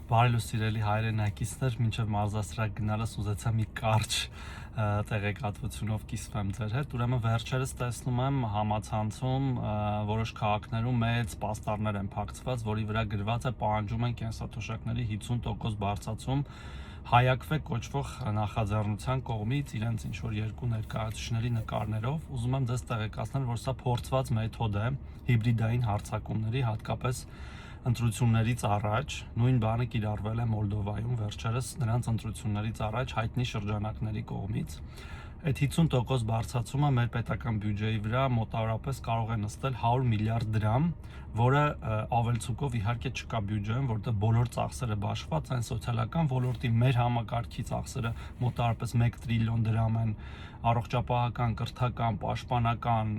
Բարի սիրելի հայրենակիցներ, մինչև մարզասրահ գնալս ուզեցա մի կարճ տեղեկատվությունով կիսվեմ ձեր հետ։ Ուրեմն վերջերս տեսնում եմ համացանցում որոշ քաղաքներում մեծ պաստառներ են փակցված, որի վրա գրված է պահանջում են կենսաթոշակների 50% բարձրացում հայակվե կոչվող նախաձեռնության կողմից իրենց ինչ-որ երկու ներկայացուցիչների նկարներով։ Ուզում եմ ձեզ տեղեկացնել, որ սա փորձված մեթոդ է հիբրիդային հարձակումների, հատկապես ընտրություններից առաջ, նույն բանը կիրառվել է Մոլդովայում վերջերս նրանց ընտրություններից առաջ հայտնի շրջանակների կողմից։ Այդ 50% բարձրացումը մեր պետական բյուջեի վրա մոտավորապես կարող է նստել 100 միլիարդ դրամ, որը ավելցուկով իհարկե չկա բյուջեում, որտեղ բոլոր ծախսերը բաշխված են, սոցիալական ոլորտի մեր համակարգի ծախսերը մոտավորապես 1 տրիլիոն դրամ են, առողջապահական, կրթական, պաշտպանական,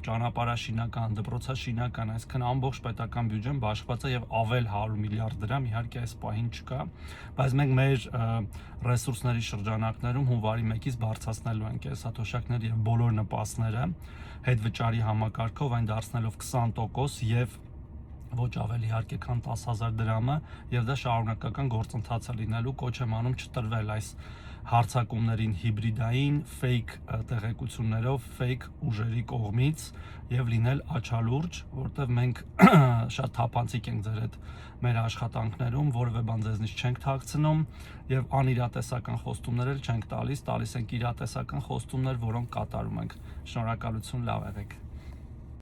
ճանապարհաշինական, դպրոցաշինական, այսինքն ամբողջ պետական բյուջեն բաշխված է եւ ավել 100 միլիարդ դրամ իհարկե այս պահին չկա, բայց մենք մեր ռեսուրսների շրջանակներում հունվարի 1-ից բարձրացնելու ենք կենսաթոշակներ եւ բոլոր նպաստները հետվճարի համակարգով այն դարձնելով 20% եւ ոչ ավել իհարկե քան 10,000 դրամը եւ դա շարունակական գործընթաց է լինելու, կոչ եմ անում չտրվել այս հարձակումներին հիբրիդային fake տեղեկություններով, fake ուժերի կողմից եւ լինել աչալուրջ, որտեվ մենք շատ թափանցիկ ենք ձեր հետ մեր աշխատանքներում, որևէ բան ձեզնից չենք թաքցնում եւ անիրատեսական խոստումներ էլ չենք տալիս ենք իրատեսական խոստումներ, որոնք կատարում ենք։ Շնորհակալություն, լավ եղեք։